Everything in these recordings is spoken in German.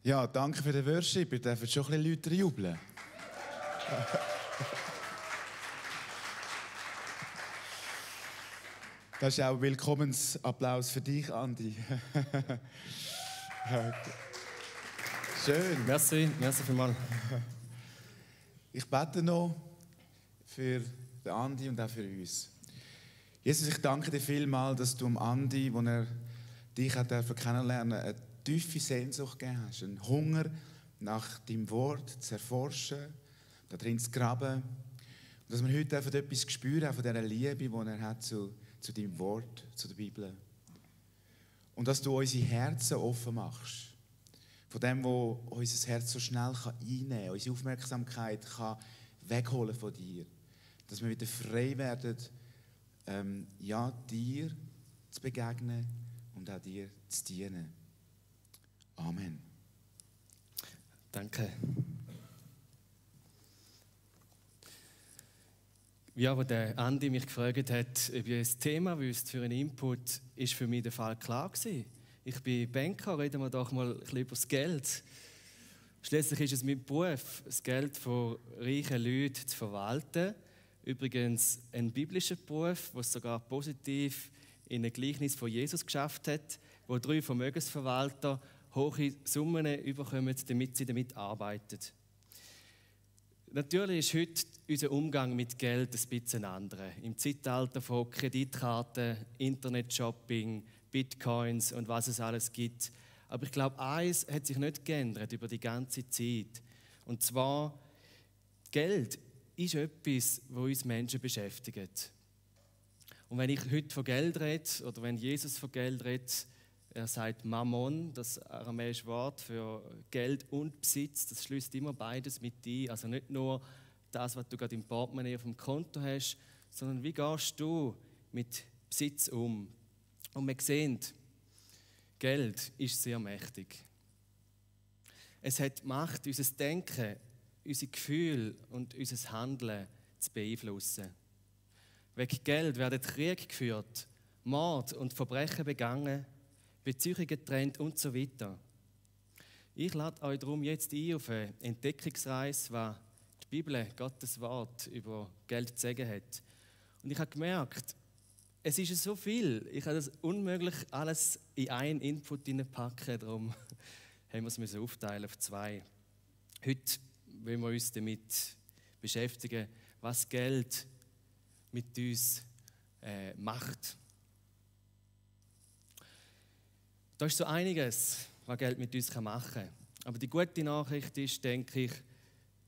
Ja, danke für den Worship. Ihr dürft schon ein bisschen lauter jubeln. Das ist auch ein Willkommensapplaus für dich, Andi. Schön. Merci vielmals. Ich bete noch für den Andi und auch für uns. Jesus, ich danke dir vielmals, dass du dem Andi, wo er dich hat kennenlernen durfte, eine tiefe Sehnsucht gegeben hast. Einen Hunger nach deinem Wort zu erforschen, da drin zu graben. Und dass wir heute einfach etwas spüren, auch von dieser Liebe, die er hat zu deinem Wort, zu der Bibel. Und dass du unsere Herzen offen machst. Von dem, was unser Herz so schnell einnehmen kann, unsere Aufmerksamkeit kann wegholen von dir. Dass wir wieder frei werden, dir zu begegnen und auch dir zu dienen. Amen. Danke. Ja, als der Andi mich gefragt hat, ob ich ein Thema wüsste für einen Input, ist für mich der Fall klar gewesen. Ich bin Banker, reden wir doch mal ein bisschen über das Geld. Schließlich ist es mein Beruf, das Geld von reichen Leuten zu verwalten. Übrigens ein biblischer Beruf, der es sogar positiv in ein Gleichnis von Jesus geschafft hat, wo 3 Vermögensverwalter hohe Summen bekommen, damit sie damit arbeiten. Natürlich ist heute unser Umgang mit Geld ein bisschen anderer. Im Zeitalter von Kreditkarten, Internetshopping, Bitcoins und was es alles gibt. Aber ich glaube, eines hat sich nicht geändert über die ganze Zeit. Und zwar, Geld ist etwas, das uns Menschen beschäftigt. Und wenn ich heute von Geld rede, oder wenn Jesus von Geld redet, er sagt Mammon, das aramäische Wort für Geld und Besitz, das schließt immer beides mit ein. Also nicht nur das, was du gerade im Portemonnaie auf dem Konto hast, sondern wie gehst du mit Besitz um? Und wir sehen, Geld ist sehr mächtig. Es hat Macht, unser Denken, unser Gefühl und unser Handeln zu beeinflussen. Wegen Geld werden Kriege geführt, Mord und Verbrechen begangen, Beziehungen getrennt und so weiter. Ich lade euch darum jetzt ein auf eine Entdeckungsreise, was die Bibel, Gottes Wort, über Geld zu sagen hat. Und ich habe gemerkt, es ist so viel, ich habe das unmöglich alles in einen Input hineinpacken, darum haben wir es aufteilen auf 2. Heute wollen wir uns damit beschäftigen, was Geld mit uns macht. Da ist so einiges, was Geld mit uns machen kann. Aber die gute Nachricht ist, denke ich,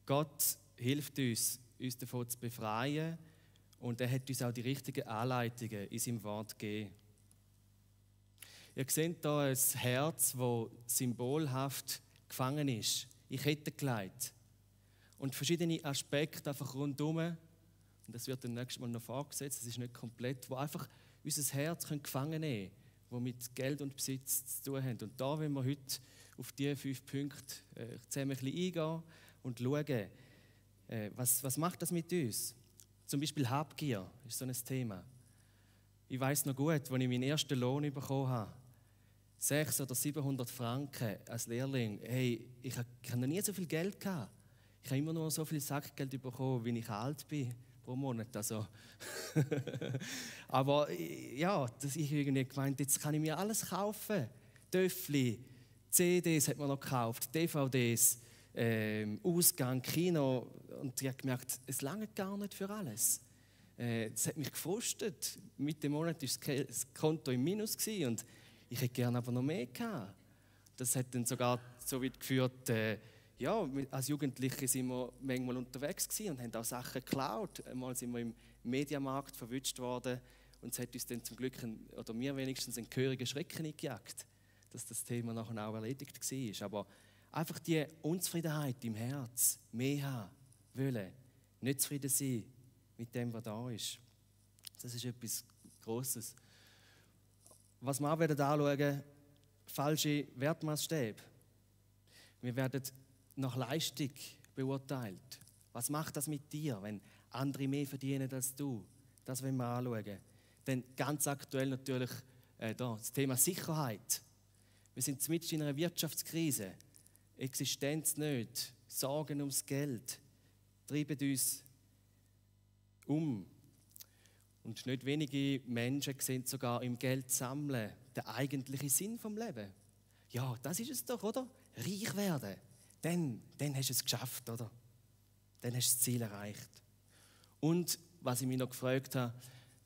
Gott hilft uns davon zu befreien und er hat uns auch die richtigen Anleitungen in seinem Wort gegeben. Ihr seht hier ein Herz, das symbolhaft gefangen ist, in Ketten gelegt. Und verschiedene Aspekte einfach rundherum, und das wird dann nächstes Mal noch vorgesetzt, das ist nicht komplett, wo einfach unser Herz gefangen nehmen können, die mit Geld und Besitz zu tun haben. Und da wollen wir heute auf diese 5 Punkte zusammen ein bisschen eingehen und schauen, was macht das mit uns? Zum Beispiel Habgier ist so ein Thema. Ich weiss noch gut, als ich meinen ersten Lohn bekommen habe, 600 oder 700 Franken als Lehrling, hey, ich habe noch nie so viel Geld gehabt. Ich habe immer nur so viel Sackgeld bekommen, wie ich alt bin pro Monat. Also aber ja, ich habe irgendwie gemeint, jetzt kann ich mir alles kaufen. Töffli, CDs hat man noch gekauft, DVDs, Ausgang, Kino. Und ich habe gemerkt, es langt gar nicht für alles. Das hat mich gefrustet. Mitte Monat war das Konto im Minus und ich hätte gerne aber noch mehr gehabt. Das hat dann sogar so weit geführt, als Jugendliche sind wir manchmal unterwegs gewesen und haben auch Sachen geklaut. Einmal sind wir im Mediamarkt verwünscht worden und es hat uns dann zum Glück, oder mir wenigstens, einen gehörigen Schrecken eingejagt, dass das Thema nachher auch erledigt war. Aber einfach die Unzufriedenheit im Herz, mehr haben wollen, nicht zufrieden sein mit dem, was da ist. Das ist etwas Grosses. Was wir auch anschauen werden, falsche Wertmaßstäbe. Wir werden nach Leistung beurteilt. Was macht das mit dir, wenn andere mehr verdienen als du? Das wollen wir anschauen. Dann ganz aktuell natürlich das Thema Sicherheit. Wir sind mitten in einer Wirtschaftskrise. Existenznöte, Sorgen ums Geld treiben uns um. Und nicht wenige Menschen sehen sogar im Geld sammeln den eigentlichen Sinn vom Leben. Ja, das ist es doch, oder? Reich werden. Dann hast du es geschafft, oder? Dann hast du das Ziel erreicht. Und was ich mich noch gefragt habe,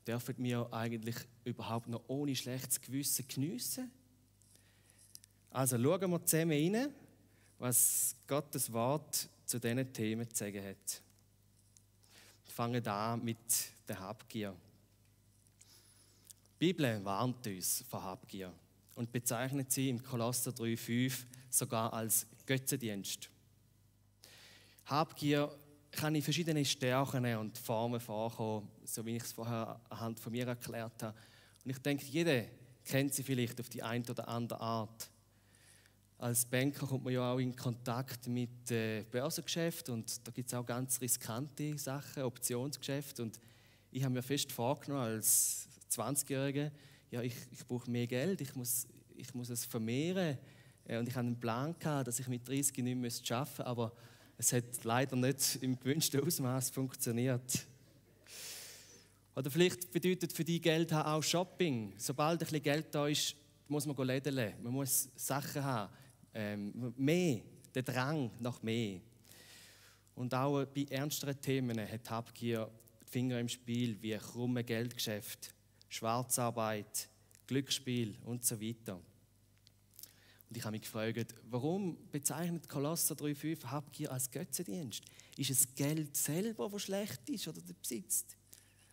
dürfen wir eigentlich überhaupt noch ohne schlechtes Gewissen geniessen? Also schauen wir zusammen rein, was Gottes Wort zu diesen Themen zu sagen hat. Wir fangen an mit der Habgier. Die Bibel warnt uns vor Habgier und bezeichnet sie im Kolosser 3,5 sogar als Götzendienst. Habgier kann in verschiedenen Stärken und Formen vorkommen, so wie ich es vorher anhand von mir erklärt habe. Und ich denke, jeder kennt sie vielleicht auf die eine oder andere Art. Als Banker kommt man ja auch in Kontakt mit Börsengeschäften und da gibt es auch ganz riskante Sachen, Optionsgeschäfte. Und ich habe mir fest vorgenommen, als 20-Jähriger, ja, ich brauche mehr Geld, ich muss es vermehren. Und ich hatte einen Plan gehabt, dass ich mit 30 nicht mehr arbeiten müsste, aber es hat leider nicht im gewünschten Ausmaß funktioniert. Oder vielleicht bedeutet für die Geld haben auch Shopping. Sobald ein bisschen Geld da ist, muss man lädeln. Man muss Sachen haben. Mehr, der Drang nach mehr. Und auch bei ernsteren Themen hat Habgier die Finger im Spiel, wie krumme Geldgeschäfte, Schwarzarbeit, Glücksspiel und so weiter. Und ich habe mich gefragt, warum bezeichnet Kolosser 3,5 Habgier als Götzendienst? Ist es Geld selber, das schlecht ist oder der Besitz?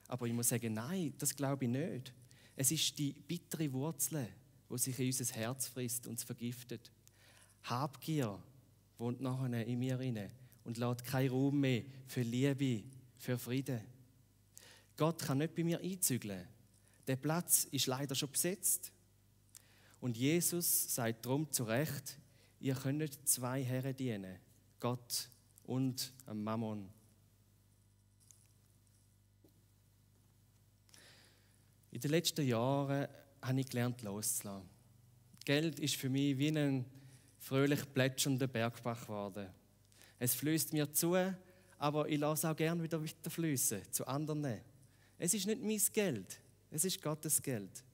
Aber ich muss sagen, nein, das glaube ich nicht. Es ist die bittere Wurzel, die sich in unser Herz frisst und es vergiftet. Habgier wohnt nachher in mir inne und lässt keinen Raum mehr für Liebe, für Frieden. Gott kann nicht bei mir einzügeln. Der Platz ist leider schon besetzt. Und Jesus sagt darum zu Recht, ihr könnt nicht zwei Herren dienen, Gott und am Mammon. In den letzten Jahren habe ich gelernt, loszulassen. Geld ist für mich wie ein fröhlich plätschernder Bergbach geworden. Es fließt mir zu, aber ich lasse auch gerne wieder fließen zu anderen. Es ist nicht mein Geld, es ist Gottes Geld.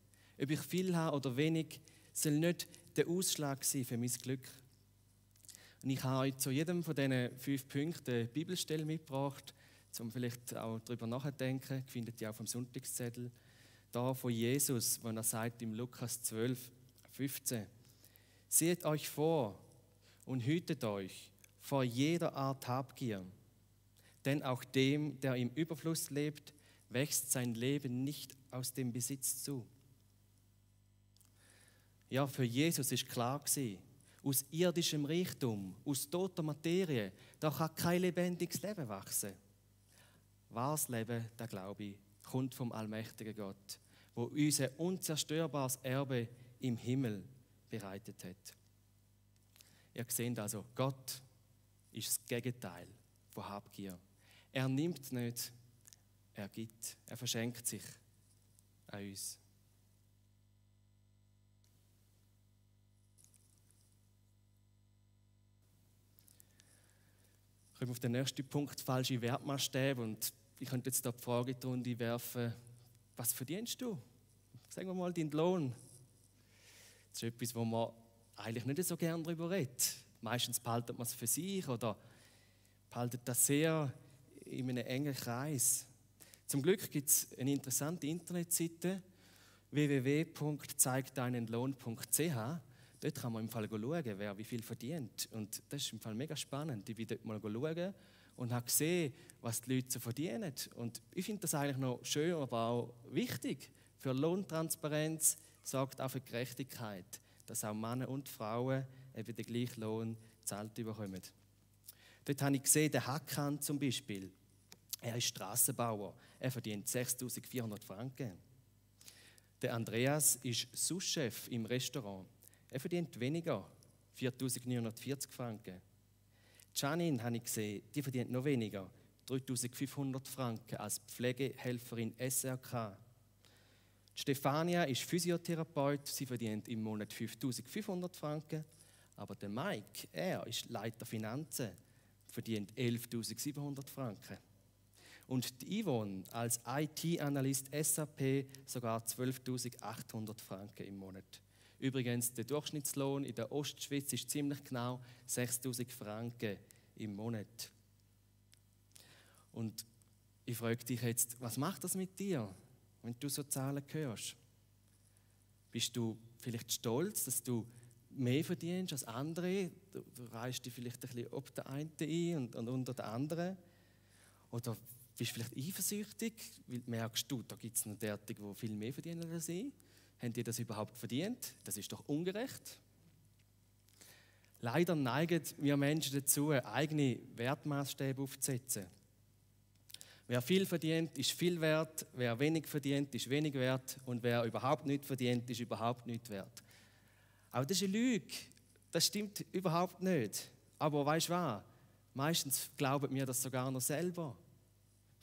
Ob ich viel habe oder wenig, soll nicht der Ausschlag sein für mein Glück. Und ich habe euch zu jedem von diesen 5 Punkten eine Bibelstelle mitgebracht, um vielleicht auch darüber nachzudenken. Ihr findet die auch vom Sonntagszettel. Da von Jesus, wenn er sagt im Lukas 12,15: Seht euch vor und hütet euch vor jeder Art Habgier, denn auch dem, der im Überfluss lebt, wächst sein Leben nicht aus dem Besitz zu. Ja, für Jesus ist klar gewesen, aus irdischem Reichtum, aus toter Materie, da kann kein lebendiges Leben wachsen. Wahres Leben, das glaube ich, kommt vom allmächtigen Gott, wo uns ein unzerstörbares Erbe im Himmel bereitet hat. Ihr seht also, Gott ist das Gegenteil von Habgier. Er nimmt nicht, er gibt, er verschenkt sich an uns. Ich komme auf den nächsten Punkt, falsche Wertmaßstäbe. Und ich könnte jetzt da die Frage in die Runde werfen, was verdienst du? Sagen wir mal deinen Lohn. Das ist etwas, wo man eigentlich nicht so gerne darüber redet. Meistens behaltet man es für sich oder behaltet das sehr in einem engen Kreis. Zum Glück gibt es eine interessante Internetseite www.zeigdeinenlohn.ch. Dort kann man im Fall schauen, wer wie viel verdient. Und das ist im Fall mega spannend. Ich bin dort mal schauen und habe gesehen, was die Leute so verdienen. Und ich finde das eigentlich noch schön, aber auch wichtig. Für Lohntransparenz sorgt auch für Gerechtigkeit, dass auch Männer und Frauen eben den gleichen Lohn gezahlt bekommen. Dort habe ich gesehen, der Hakan zum Beispiel, er ist Strassenbauer, er verdient 6'400 Franken. Der Andreas ist Sous-Chef im Restaurant. Er verdient weniger, 4'940 Franken. Janine habe ich gesehen, die verdient noch weniger, 3'500 Franken als Pflegehelferin SRK. Stefania ist Physiotherapeut, sie verdient im Monat 5'500 Franken. Aber der Mike, er ist Leiter Finanzen, verdient 11.700 Franken. Und die Yvonne als IT-Analyst SAP sogar 12.800 Franken im Monat. Übrigens, der Durchschnittslohn in der Ostschweiz ist ziemlich genau 6.000 Franken im Monat. Und ich frage dich jetzt, was macht das mit dir, wenn du so Zahlen hörst? Bist du vielleicht stolz, dass du mehr verdienst als andere? Du reichst dich vielleicht ein bisschen ob der einen ein und unter der anderen. Oder bist du vielleicht eifersüchtig, weil merkst du, da gibt es noch derartige, die viel mehr verdienen als ich. Haben die das überhaupt verdient? Das ist doch ungerecht. Leider neigen wir Menschen dazu, eigene Wertmaßstäbe aufzusetzen. Wer viel verdient, ist viel wert. Wer wenig verdient, ist wenig wert. Und wer überhaupt nichts verdient, ist überhaupt nichts wert. Aber das ist eine Lüge. Das stimmt überhaupt nicht. Aber weißt du was? Meistens glauben wir das sogar noch selber.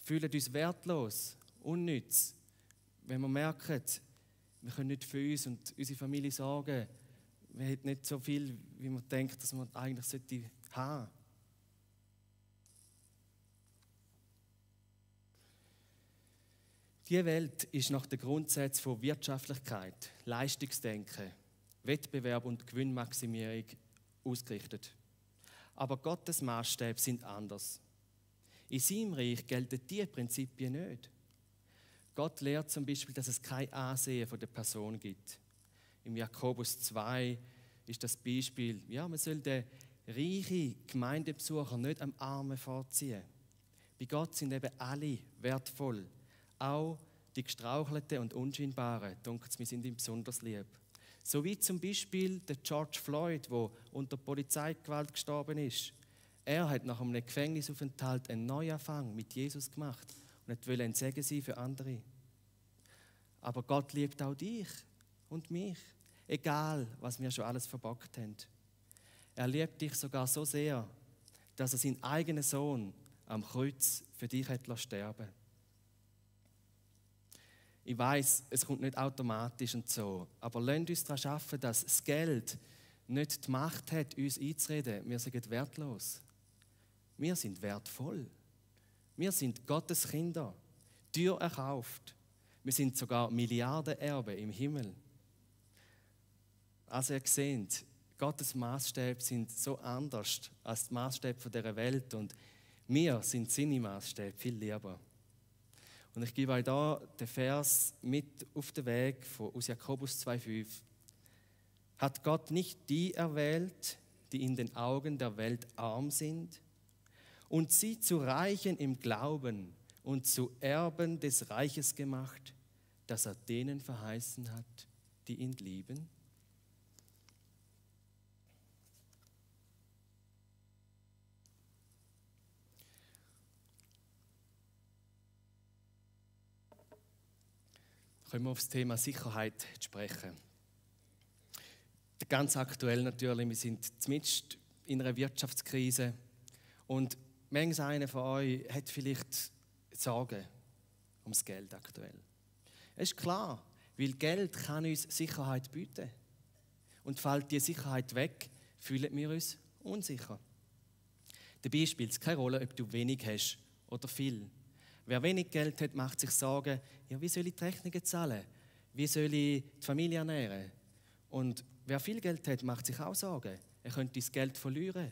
Fühlen uns wertlos, unnütz. Wenn wir merken, wir können nicht für uns und unsere Familie sorgen, wir haben nicht so viel, wie man denkt, dass man eigentlich haben sollte. Diese Welt ist nach den Grundsätzen von Wirtschaftlichkeit, Leistungsdenken, Wettbewerb und Gewinnmaximierung ausgerichtet. Aber Gottes Maßstäbe sind anders. In seinem Reich gelten diese Prinzipien nicht. Gott lehrt zum Beispiel, dass es kein Ansehen von der Person gibt. Im Jakobus 2 ist das Beispiel, man soll den reichen Gemeindebesucher nicht am Armen vorziehen. Bei Gott sind eben alle wertvoll. Auch die Gestrauchelten und Unscheinbaren, denkt mir, sind ihm besonders lieb. So wie zum Beispiel der George Floyd, der unter Polizeigewalt gestorben ist. Er hat nach einem Gefängnisaufenthalt einen Neuanfang mit Jesus gemacht und wollte ein Segen sein für andere. Aber Gott liebt auch dich und mich, egal was wir schon alles verbockt haben. Er liebt dich sogar so sehr, dass er seinen eigenen Sohn am Kreuz für dich hat sterben lassen. Ich weiss, es kommt nicht automatisch und so, aber lasst uns daran arbeiten, dass das Geld nicht die Macht hat, uns einzureden, wir sind wertlos. Wir sind wertvoll. Wir sind Gottes Kinder, teuer erkauft. Wir sind sogar Milliardenerben im Himmel. Also ihr seht, Gottes Maßstäbe sind so anders als die Maßstäbe dieser Welt und wir sind seine Maßstäbe viel lieber. Und ich gebe euch da den Vers mit auf den Weg aus Jakobus 2,5. Hat Gott nicht die erwählt, die in den Augen der Welt arm sind, und sie zu Reichen im Glauben und zu Erben des Reiches gemacht, das er denen verheißen hat, die ihn lieben? Kommen wir auf das Thema Sicherheit sprechen. Ganz aktuell natürlich, wir sind zumindest in einer Wirtschaftskrise und manch einer von euch hat vielleicht Sorgen ums Geld aktuell. Es ist klar, weil Geld kann uns Sicherheit bieten. Und fällt die Sicherheit weg, fühlen wir uns unsicher. Dabei spielt es keine Rolle, ob du wenig hast oder viel. Wer wenig Geld hat, macht sich Sorgen, wie soll ich die Rechnungen zahlen? Wie soll ich die Familie ernähren? Und wer viel Geld hat, macht sich auch Sorgen. Er könnte das Geld verlieren.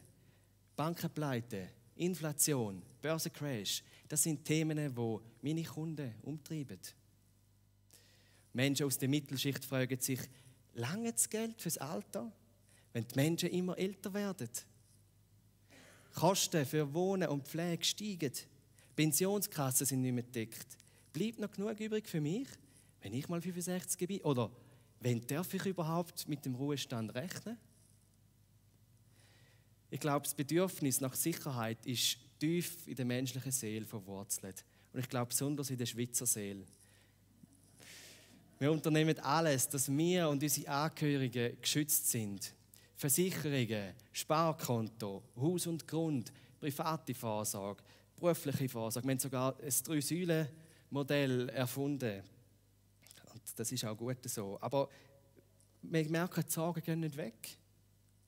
Bankenpleite, Inflation, Börsencrash, das sind Themen, die meine Kunden umtreiben. Menschen aus der Mittelschicht fragen sich, lange das Geld fürs Alter, wenn die Menschen immer älter werden? Kosten für Wohnen und Pflege steigen. Pensionskassen sind nicht mehr gedeckt. Bleibt noch genug übrig für mich, wenn ich mal 65 bin? Oder wann darf ich überhaupt mit dem Ruhestand rechnen? Ich glaube, das Bedürfnis nach Sicherheit ist tief in der menschlichen Seele verwurzelt. Und ich glaube, besonders in der Schweizer Seele. Wir unternehmen alles, dass wir und unsere Angehörigen geschützt sind. Versicherungen, Sparkonto, Haus und Grund, private Vorsorge, berufliche Vorsorge. Wir haben sogar ein 3-Säulen-Modell erfunden. Und das ist auch gut so. Aber wir merken, die Sorgen gehen nicht weg.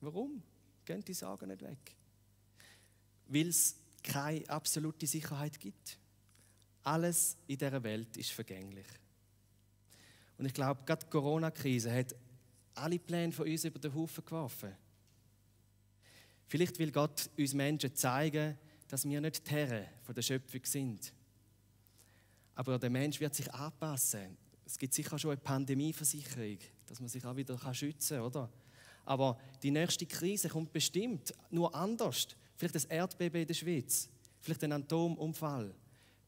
Warum gehen die Sorgen nicht weg? Weil es keine absolute Sicherheit gibt. Alles in dieser Welt ist vergänglich. Und ich glaube, gerade die Corona-Krise hat alle Pläne von uns über den Haufen geworfen. Vielleicht will Gott uns Menschen zeigen, dass wir nicht die Herren von der Schöpfung sind. Aber der Mensch wird sich anpassen. Es gibt sicher schon eine Pandemieversicherung, dass man sich auch wieder schützen kann, oder? Aber die nächste Krise kommt bestimmt, nur anders. Vielleicht ein Erdbeben in der Schweiz, vielleicht ein Atomunfall.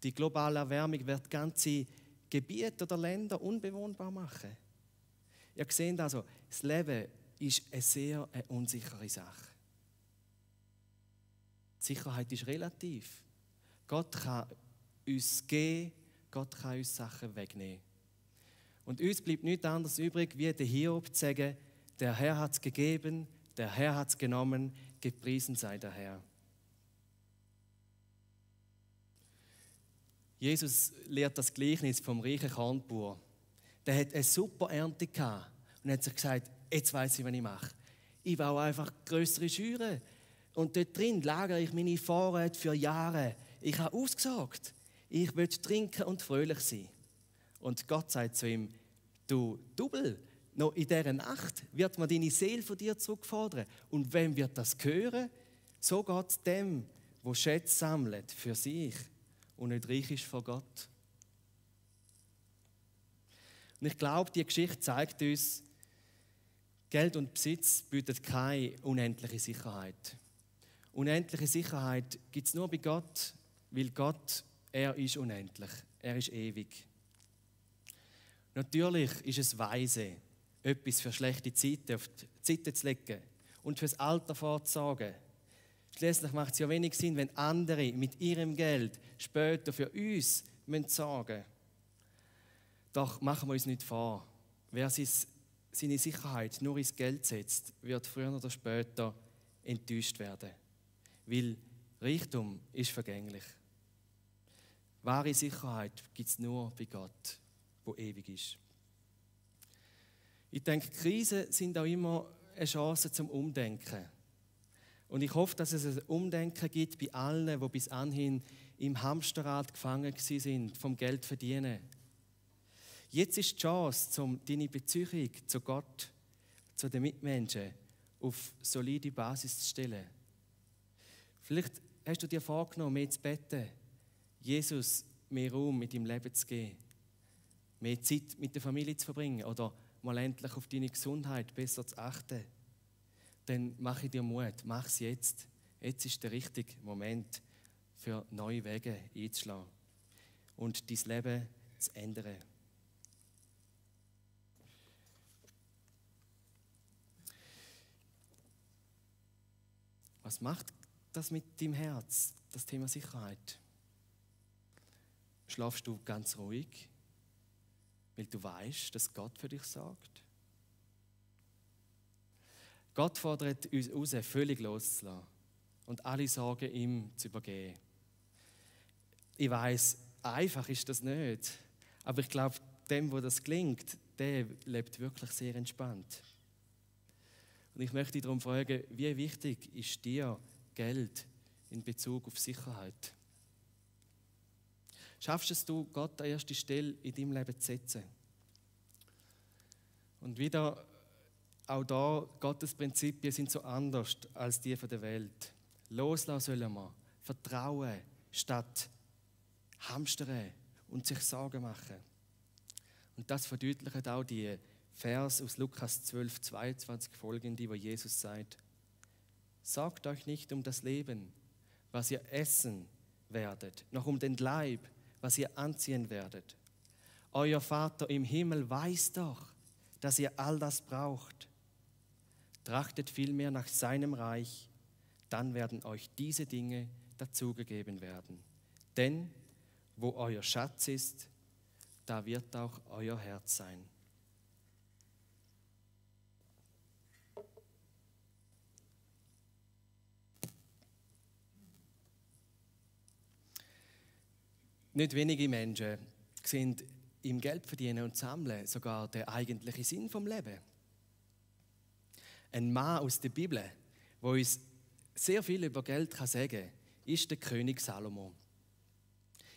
Die globale Erwärmung wird ganze Gebiete oder Länder unbewohnbar machen. Ihr seht also, das Leben ist eine sehr unsichere Sache. Die Sicherheit ist relativ. Gott kann uns geben, Gott kann uns Sachen wegnehmen. Und uns bleibt nichts anderes übrig, wie der Hiob zu sagen, der Herr hat es gegeben, der Herr hat es genommen, gepriesen sei der Herr. Jesus lehrt das Gleichnis vom reichen Kornbauer. Der hat eine super Ernte gehabt und hat sich gesagt, jetzt weiss ich, was ich mache. Ich baue einfach grössere Scheuren und dort drin lagere ich meine Vorräte für Jahre. Ich habe ausgesorgt. Ich will trinken und fröhlich sein. Und Gott sagt zu ihm, du Double, noch in dieser Nacht wird man deine Seele von dir zurückfordern. Und wem wird das hören? So geht es dem, der Schätze sammelt für sich und nicht reich ist vor Gott. Und ich glaube, die Geschichte zeigt uns, Geld und Besitz bieten keine unendliche Sicherheit. Unendliche Sicherheit gibt es nur bei Gott, weil Gott, er ist unendlich, er ist ewig. Natürlich ist es weise, etwas für schlechte Zeiten auf die Seite zu legen und fürs Alter vorzusorgen. Schließlich macht es ja wenig Sinn, wenn andere mit ihrem Geld später für uns sorgen müssen. Doch machen wir uns nicht vor, wer seine Sicherheit nur ins Geld setzt, wird früher oder später enttäuscht werden. Weil Reichtum ist vergänglich. Wahre Sicherheit gibt es nur bei Gott, wo ewig ist. Ich denke, Krisen sind auch immer eine Chance zum Umdenken. Und ich hoffe, dass es ein Umdenken gibt bei allen, die bis anhin im Hamsterrad gefangen sind, vom Geld verdienen. Jetzt ist die Chance, um deine Beziehung zu Gott, zu den Mitmenschen, auf solide Basis zu stellen. Vielleicht hast du dir vorgenommen, mehr zu beten, Jesus mehr Raum mit deinem Leben zu geben, mehr Zeit mit der Familie zu verbringen oder mal endlich auf deine Gesundheit besser zu achten. Dann mache ich dir Mut, mach es jetzt. Jetzt ist der richtige Moment, für neue Wege einzuschlagen und dein Leben zu ändern. Was macht das mit deinem Herz, das Thema Sicherheit? Schlafst du ganz ruhig, weil du weißt, dass Gott für dich sorgt? Gott fordert uns raus, völlig loszulassen und alle Sorgen ihm zu übergeben. Ich weiss, einfach ist das nicht, aber ich glaube, dem, wo das gelingt, der lebt wirklich sehr entspannt. Und ich möchte dich darum fragen, wie wichtig ist dir Geld in Bezug auf Sicherheit? Schaffst du es, Gott an erste Stelle in deinem Leben zu setzen? Und wieder, auch da, Gottes Prinzipien sind so anders als die der Welt. Loslassen sollen wir, vertrauen statt hamstern und sich Sorgen machen. Und das verdeutlichen auch die Vers aus Lukas 12, 22 folgende, wo Jesus sagt: Sorgt euch nicht um das Leben, was ihr essen werdet, noch um den Leib, was ihr anziehen werdet. Euer Vater im Himmel weiß doch, dass ihr all das braucht. Trachtet vielmehr nach seinem Reich, dann werden euch diese Dinge dazugegeben werden. Denn wo euer Schatz ist, da wird auch euer Herz sein. Nicht wenige Menschen sind im Geldverdienen und Sammeln sogar der eigentliche Sinn vom Leben. Ein Mann aus der Bibel, der uns sehr viel über Geld sagen kann, ist der König Salomo.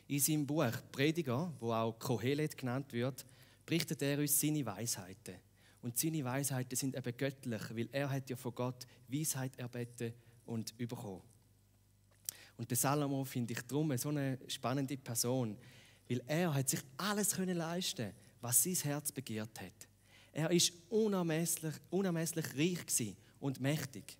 In seinem Buch Prediger, wo auch Kohelet genannt wird, berichtet er uns seine Weisheiten. Und seine Weisheiten sind eben göttlich, weil er hat ja von Gott Weisheit erbeten und bekommen. Und der Salomo finde ich darum so eine spannende Person, weil er hat sich alles leisten, was sein Herz begehrt hat. Er ist unermesslich reich und mächtig.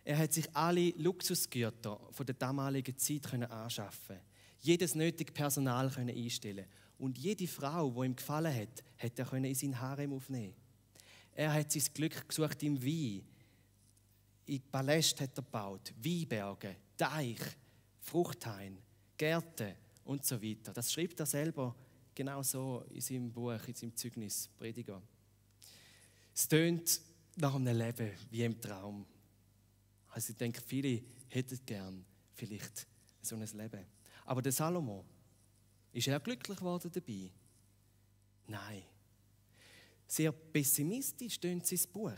Er hat sich alle Luxusgüter von der damaligen Zeit anschaffen, jedes nötige Personal einstellen und jede Frau, die ihm gefallen hat, hat er in sein Harem aufnehmen. Er hat sein Glück gesucht im Wein. In Paläste hat er gebaut, Weinberge, Teich, Fruchthain, Gärten und so weiter. Das schreibt er selber genau so in seinem Buch, in seinem Zeugnis, Prediger. Es tönt nach einem Leben wie im Traum. Also ich denke, viele hätten gern vielleicht so ein Leben. Aber der Salomo, ist er glücklich geworden dabei? Nein. Sehr pessimistisch tönt sein Buch.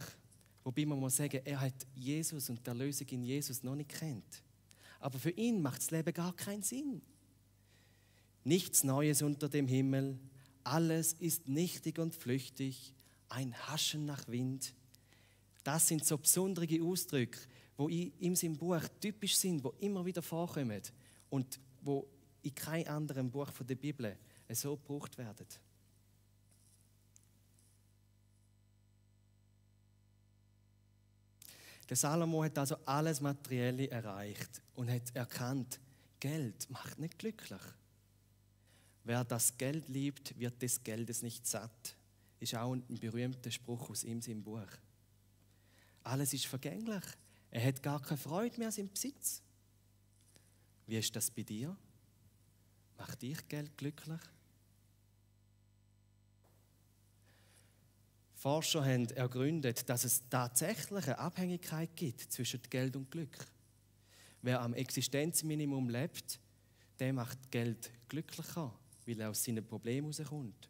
Wobei man muss sagen, er hat Jesus und die Erlösung in Jesus noch nicht kennt. Aber für ihn macht das Leben gar keinen Sinn. Nichts Neues unter dem Himmel, alles ist nichtig und flüchtig, ein Haschen nach Wind. Das sind so besondere Ausdrücke, die in seinem Buch typisch sind, die immer wieder vorkommen und die in keinem anderen Buch der Bibel so gebraucht werden. Der Salomo hat also alles Materielle erreicht und hat erkannt, Geld macht nicht glücklich. Wer das Geld liebt, wird des Geldes nicht satt. Ist auch ein berühmter Spruch aus ihm, seinem Buch. Alles ist vergänglich. Er hat gar keine Freude mehr an seinem Besitz. Wie ist das bei dir? Macht dich Geld glücklich? Forscher haben ergründet, dass es tatsächlich eine Abhängigkeit gibt zwischen Geld und Glück. Wer am Existenzminimum lebt, der macht Geld glücklicher, weil er aus seinen Problemen herauskommt.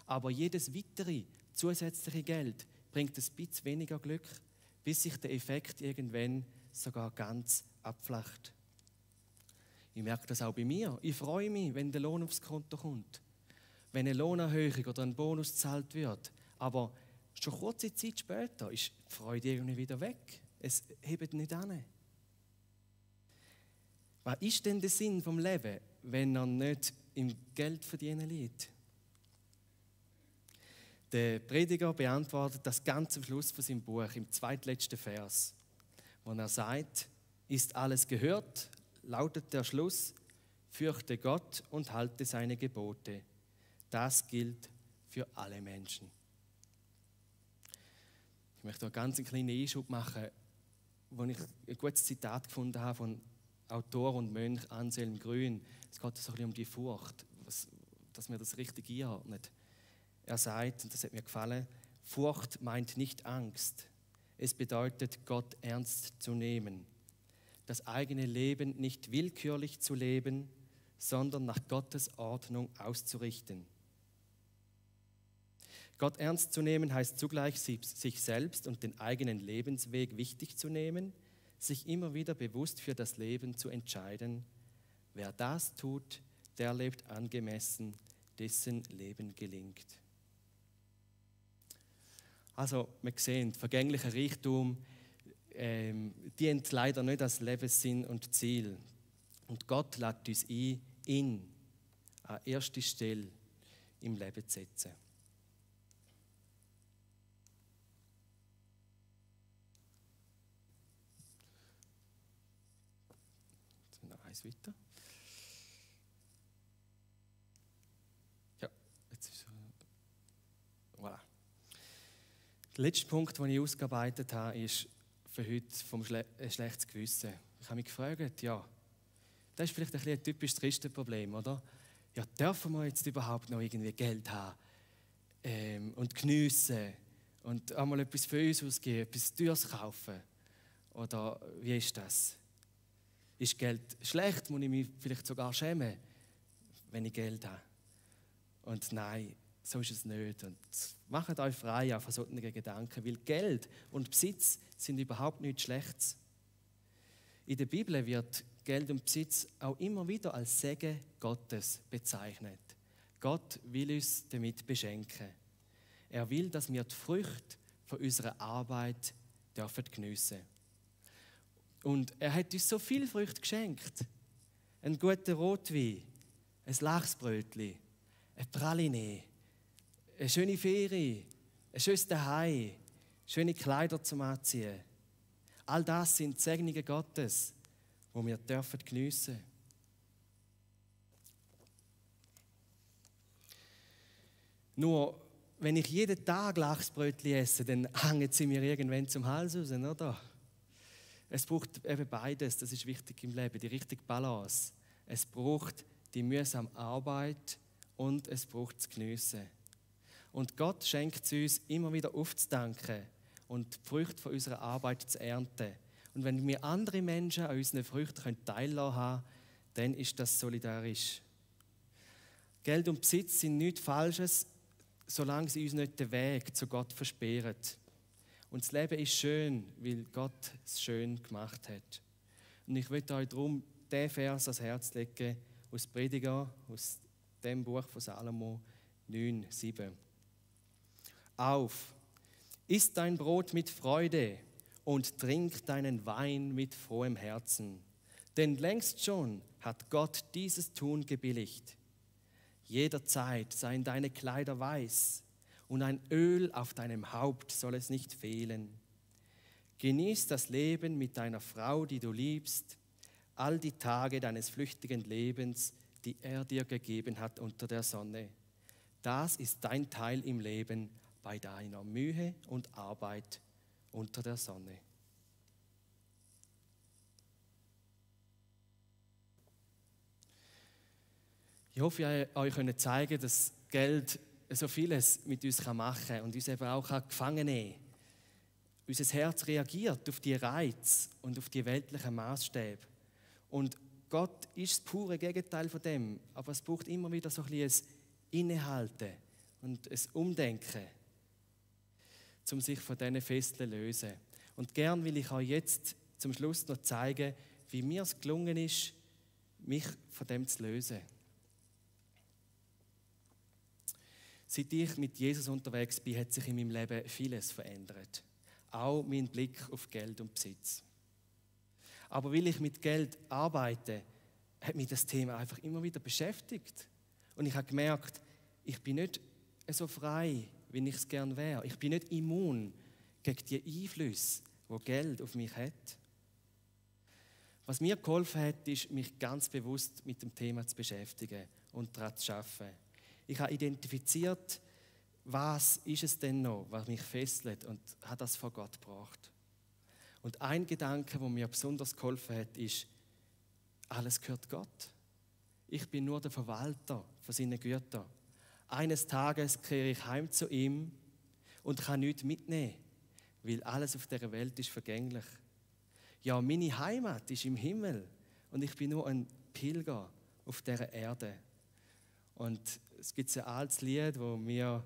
Aber jedes weitere zusätzliche Geld bringt ein bisschen weniger Glück, bis sich der Effekt irgendwann sogar ganz abflacht. Ich merke das auch bei mir. Ich freue mich, wenn der Lohn aufs Konto kommt. Wenn eine Lohnerhöhung oder ein Bonus gezahlt wird. Aber schon kurze Zeit später ist die Freude irgendwie wieder weg. Es hebt nicht an. Was ist denn der Sinn vom Leben, wenn er nicht im Geld verdienen liegt? Der Prediger beantwortet das ganz am Schluss von seinem Buch, im zweitletzten Vers, wo er sagt, ist alles gehört, lautet der Schluss, fürchte Gott und halte seine Gebote. Das gilt für alle Menschen. Ich möchte einen ganz kleinen Einschub machen, wo ich ein gutes Zitat gefunden habe von Autor und Mönch Anselm Grün. Es geht so ein bisschen um die Furcht, dass man das richtig einordnet. Er sagt, und das hat mir gefallen, Furcht meint nicht Angst. Es bedeutet, Gott ernst zu nehmen. Das eigene Leben nicht willkürlich zu leben, sondern nach Gottes Ordnung auszurichten. Gott ernst zu nehmen heißt zugleich, sich selbst und den eigenen Lebensweg wichtig zu nehmen, sich immer wieder bewusst für das Leben zu entscheiden. Wer das tut, der lebt angemessen, dessen Leben gelingt. Also, wir sehen, vergänglicher Reichtum dient leider nicht als Lebenssinn und Ziel. Und Gott lädt uns ein, ihn an erste Stelle im Leben zu setzen. Jetzt noch eins weiter. Ja, jetzt ist voilà. Der letzte Punkt, den ich ausgearbeitet habe, ist für heute vom schlechtes Gewissen. Ich habe mich gefragt, ja, das ist vielleicht ein typisches Christenproblem, oder? Ja, dürfen wir jetzt überhaupt noch irgendwie Geld haben und geniessen und einmal etwas für uns ausgeben, etwas Teures kaufen? Oder wie ist das? Ist Geld schlecht? Muss ich mich vielleicht sogar schämen, wenn ich Geld habe? Und nein, so ist es nicht. Und macht euch frei von solchen Gedanken, weil Geld und Besitz sind überhaupt nichts Schlechtes. In der Bibel wird Geld und Besitz auch immer wieder als Segen Gottes bezeichnet. Gott will uns damit beschenken. Er will, dass wir die Früchte von unserer Arbeit dürfen geniessen. Und er hat uns so viele Früchte geschenkt. Einen guten Rotwein, ein Lachsbrötchen, ein Praline, eine schöne Ferie, ein schönes Zuhause, schöne Kleider zum Anziehen. All das sind die Segnungen Gottes, die wir dürfen geniessen. Nur, wenn ich jeden Tag Lachsbrötchen esse, dann hängen sie mir irgendwann zum Hals raus, oder? Es braucht eben beides, das ist wichtig im Leben, die richtige Balance. Es braucht die mühsame Arbeit und es braucht das Geniessen. Und Gott schenkt es uns immer wieder aufzudanken und die Früchte von unserer Arbeit zu ernten. Und wenn wir andere Menschen an unseren Früchten teilhaben können, dann ist das solidarisch. Geld und Besitz sind nichts Falsches, solange sie uns nicht den Weg zu Gott versperren. Und das Leben ist schön, weil Gott es schön gemacht hat. Und ich möchte euch darum diesen Vers ans Herz legen, aus Prediger, aus dem Buch von Salomo 9,7. Auf, iss dein Brot mit Freude und trink deinen Wein mit frohem Herzen. Denn längst schon hat Gott dieses Tun gebilligt. Jederzeit seien deine Kleider weiß und ein Öl auf deinem Haupt soll es nicht fehlen. Genieß das Leben mit deiner Frau, die du liebst, all die Tage deines flüchtigen Lebens, die er dir gegeben hat unter der Sonne. Das ist dein Teil im Leben bei deiner Mühe und Arbeit unter der Sonne. Ich hoffe, euch könnt zeigen, dass Geld so vieles mit uns machen kann und uns eben auch gefangen nehmen kann. Unser Herz reagiert auf die Reize und auf die weltlichen Maßstäbe. Und Gott ist das pure Gegenteil von dem, aber es braucht immer wieder so ein bisschen ein Innehalten und ein Umdenken, um sich von diesen Fesseln zu lösen. Und gern will ich euch jetzt zum Schluss noch zeigen, wie mir es gelungen ist, mich von dem zu lösen. Seit ich mit Jesus unterwegs bin, hat sich in meinem Leben vieles verändert. Auch mein Blick auf Geld und Besitz. Aber weil ich mit Geld arbeite, hat mich das Thema einfach immer wieder beschäftigt. Und ich habe gemerkt, ich bin nicht so frei, wie ich es gerne wäre. Ich bin nicht immun gegen die Einflüsse, die Geld auf mich hat. Was mir geholfen hat, ist, mich ganz bewusst mit dem Thema zu beschäftigen und daran zu arbeiten. Ich habe identifiziert, was ist es denn noch, was mich fesselt, und habe das vor Gott gebracht. Und ein Gedanke, der mir besonders geholfen hat, ist, alles gehört Gott. Ich bin nur der Verwalter von seinen Gütern. Eines Tages kehre ich heim zu ihm und kann nichts mitnehmen, weil alles auf dieser Welt ist vergänglich. Ja, meine Heimat ist im Himmel und ich bin nur ein Pilger auf dieser Erde. Und es gibt ein altes Lied, das mir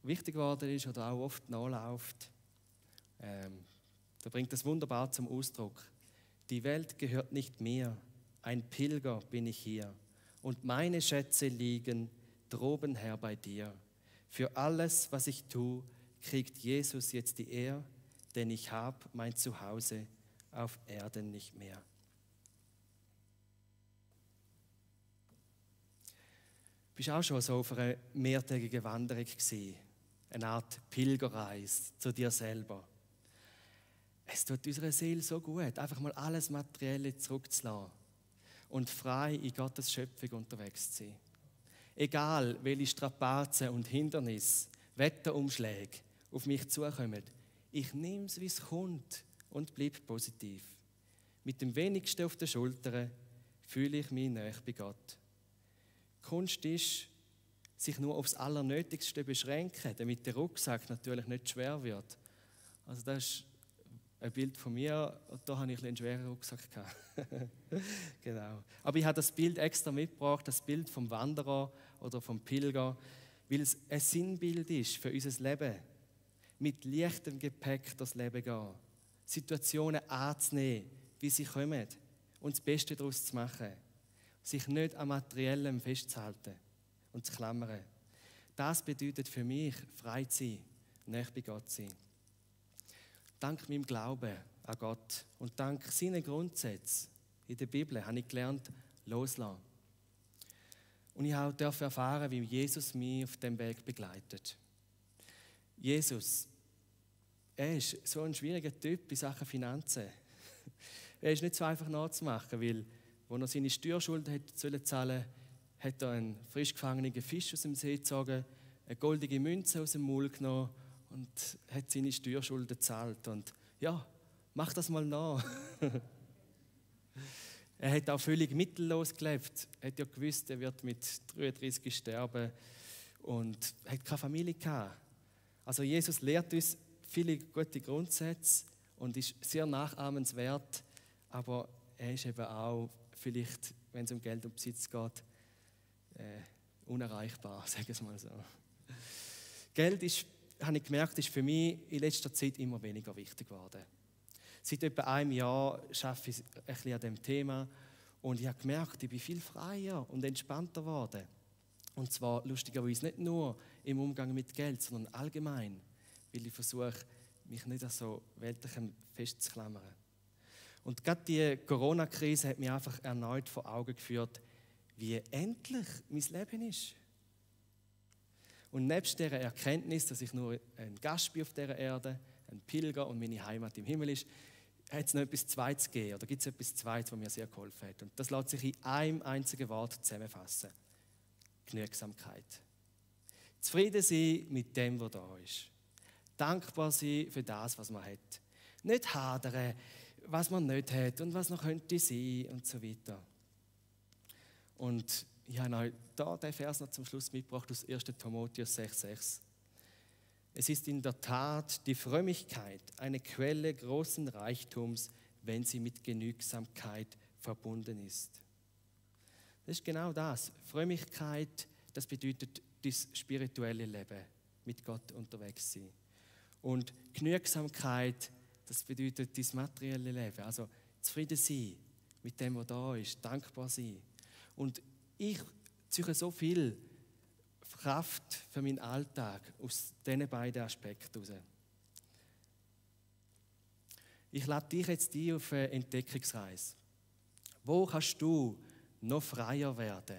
wichtig geworden ist oder auch oft nachläuft. Da bringt das wunderbar zum Ausdruck. Die Welt gehört nicht mir, ein Pilger bin ich hier. Und meine Schätze liegen droben her bei dir. Für alles, was ich tue, kriegt Jesus jetzt die Ehre, denn ich habe mein Zuhause auf Erden nicht mehr. Bist auch schon so auf einer mehrtägigen Wanderung gewesen? Eine Art Pilgerreise zu dir selber. Es tut unserer Seele so gut, einfach mal alles Materielle zurückzulassen und frei in Gottes Schöpfung unterwegs zu sein. Egal, welche Strapazen und Hindernisse, Wetterumschläge auf mich zukommen, ich nehme es, wie es kommt und bleibe positiv. Mit dem Wenigsten auf den Schultern fühle ich mich nahe bei Gott. Die Kunst ist, sich nur aufs Allernötigste beschränken, damit der Rucksack natürlich nicht schwer wird. Also das ist ein Bild von mir, da hatte ich einen schweren Rucksack. Genau. Aber ich habe das Bild extra mitgebracht, das Bild vom Wanderer oder vom Pilger. weil es ein Sinnbild ist für unser Leben. Mit leichtem Gepäck durchs Leben gehen. Situationen anzunehmen, wie sie kommen und das Beste daraus zu machen. Sich nicht am Materiellen festzuhalten und zu klammern. Das bedeutet für mich, frei zu sein, nahe bei Gott zu sein. Dank meinem Glauben an Gott und dank seinen Grundsätzen in der Bibel habe ich gelernt, loslassen. Und ich durfte erfahren, wie Jesus mich auf dem Weg begleitet. Jesus, er ist so ein schwieriger Typ in Sachen Finanzen. Er ist nicht so einfach nachzumachen, weil, als er seine Steuerschulden hätte zahlen sollen, hat er einen frisch gefangenen Fisch aus dem See gezogen, eine goldige Münze aus dem Maul genommen und hat seine Steuerschulden gezahlt. Und ja, mach das mal nach. Er hat auch völlig mittellos gelebt. Er hat ja gewusst, er wird mit 33 sterben und hat keine Familie gehabt. Also Jesus lehrt uns viele gute Grundsätze und ist sehr nachahmenswert, aber er ist eben auch vielleicht, wenn es um Geld und Besitz geht, unerreichbar, sagen wir es mal so. Geld ist, habe ich gemerkt, ist für mich in letzter Zeit immer weniger wichtig geworden. Seit etwa einem Jahr arbeite ich ein bisschen an diesem Thema und ich habe gemerkt, ich bin viel freier und entspannter geworden. Und zwar lustigerweise nicht nur im Umgang mit Geld, sondern allgemein, weil ich versuche, mich nicht an so Weltlichem festzuklammern. Und gerade die Corona-Krise hat mich einfach erneut vor Augen geführt, wie endlich mein Leben ist. Und nebst dieser Erkenntnis, dass ich nur ein Gast bin auf dieser Erde, ein Pilger und meine Heimat im Himmel ist, hat es noch etwas Zweites gegeben, oder gibt es etwas Zweites, was mir sehr geholfen hat. Und das lässt sich in einem einzigen Wort zusammenfassen. Genügsamkeit. Zufrieden sein mit dem, was da ist. Dankbar sein für das, was man hat. Nicht hadern, was man nicht hat und was noch könnte sein und so weiter. Und ich habe euch da den Vers noch zum Schluss mitgebracht aus 1. Timotheus 6,6. Es ist in der Tat die Frömmigkeit eine Quelle großen Reichtums, wenn sie mit Genügsamkeit verbunden ist. Das ist genau das. Frömmigkeit, das bedeutet das spirituelle Leben, mit Gott unterwegs sein. Und Genügsamkeit, das bedeutet das materielle Leben. Also zufrieden sein mit dem, was da ist, dankbar sein. Und ich ziehe so viel Kraft für meinen Alltag aus diesen beiden Aspekten heraus. Ich lade dich jetzt ein auf eine Entdeckungsreise. Wo kannst du noch freier werden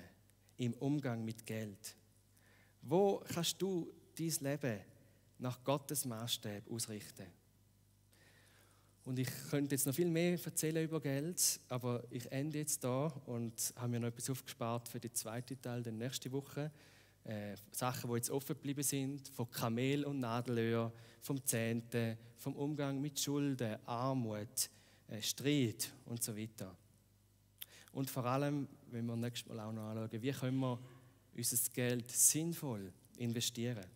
im Umgang mit Geld? Wo kannst du dein Leben nach Gottes Maßstab ausrichten? Und ich könnte jetzt noch viel mehr erzählen über Geld, aber ich ende jetzt da und habe mir noch etwas aufgespart für den zweiten Teil, der nächste Woche. Sachen, die jetzt offen geblieben sind, von Kamel und Nadelöhr, vom Zehnten, vom Umgang mit Schulden, Armut, Streit und so weiter. Und vor allem, wenn wir nächstes Mal auch noch anschauen, wie können wir unser Geld sinnvoll investieren.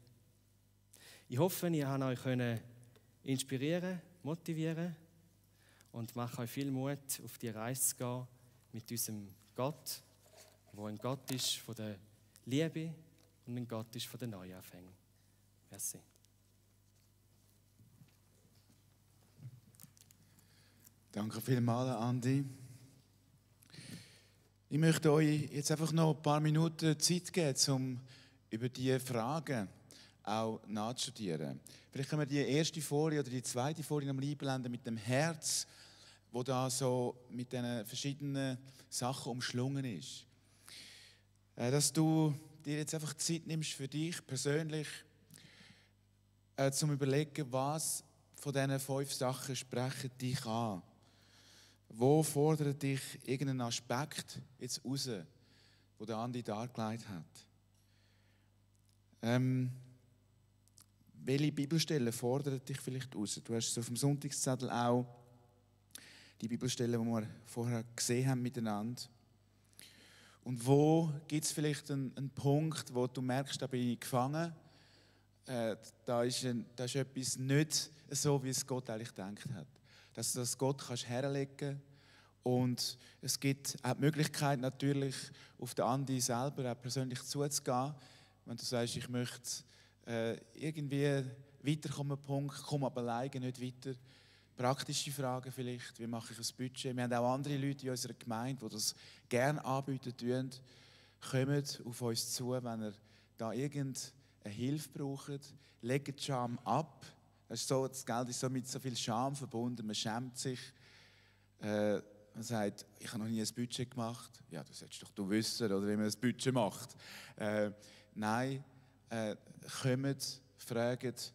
Ich hoffe, ich konnte euch inspirieren, motivieren und mache euch viel Mut, auf die Reise zu gehen mit unserem Gott, der ein Gott ist von der Liebe und ein Gott ist von den Neuanfängen. Merci. Danke vielmals, Andi. Ich möchte euch jetzt einfach noch ein paar Minuten Zeit geben, um über diese Fragen auch nachzustudieren. Vielleicht können wir die erste Folie oder die zweite Folie noch mal einblenden mit dem Herz, wo da so mit diesen verschiedenen Sachen umschlungen ist. Dass du dir jetzt einfach Zeit nimmst für dich persönlich, zum Überlegen, was von diesen 5 Sachen sprechen dich an. Wo fordert dich irgendein Aspekt jetzt raus, wo der Andi dargelegt hat? Welche Bibelstellen fordern dich vielleicht raus? Du hast so auf dem Sonntagszettel auch die Bibelstellen, die wir vorher gesehen haben miteinander. Und wo gibt es vielleicht einen Punkt, wo du merkst, da bin ich gefangen, da ist etwas nicht so, wie es Gott eigentlich gedacht hat. Dass du das Gott kannst herlegen und es gibt auch die Möglichkeit natürlich, auf den Andi selber auch persönlich zuzugehen. wenn du sagst, ich möchte irgendwie weiterkommen, Punkt, komme aber alleine nicht weiter. Praktische Fragen vielleicht, wie mache ich ein Budget? Wir haben auch andere Leute in unserer Gemeinde, die das gerne anbieten tun. Kommt auf uns zu, wenn ihr da irgendeine Hilfe braucht. Legt die Scham ab. Das Geld ist so mit so viel Scham verbunden. Man schämt sich. Man sagt, ich habe noch nie ein Budget gemacht. Ja, das solltest doch du wissen, oder wie man ein Budget macht. Nein, kommt, fragt.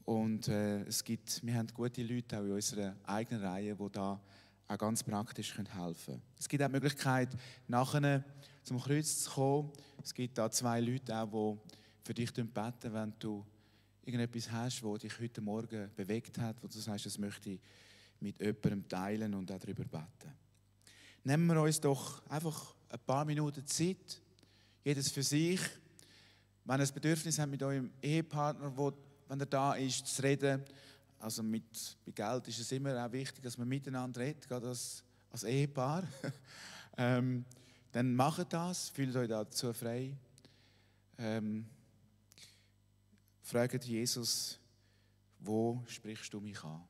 Und wir haben gute Leute auch in unserer eigenen Reihe, die da auch ganz praktisch helfen können. Es gibt auch die Möglichkeit, nachher zum Kreuz zu kommen. Es gibt da 2 Leute auch, die für dich beten, wenn du irgendetwas hast, das dich heute Morgen bewegt hat, wo du sagst, das möchte ich mit jemandem teilen und auch darüber beten. Nehmen wir uns doch einfach ein paar Minuten Zeit, jedes für sich. Wenn ihr ein Bedürfnis habt mit eurem Ehepartner, wenn er da ist, zu reden, also bei Geld ist es immer auch wichtig, dass man miteinander redet, gerade als Ehepaar. Dann macht das, fühlt euch dazu frei. Fragt Jesus, wo sprichst du mich an?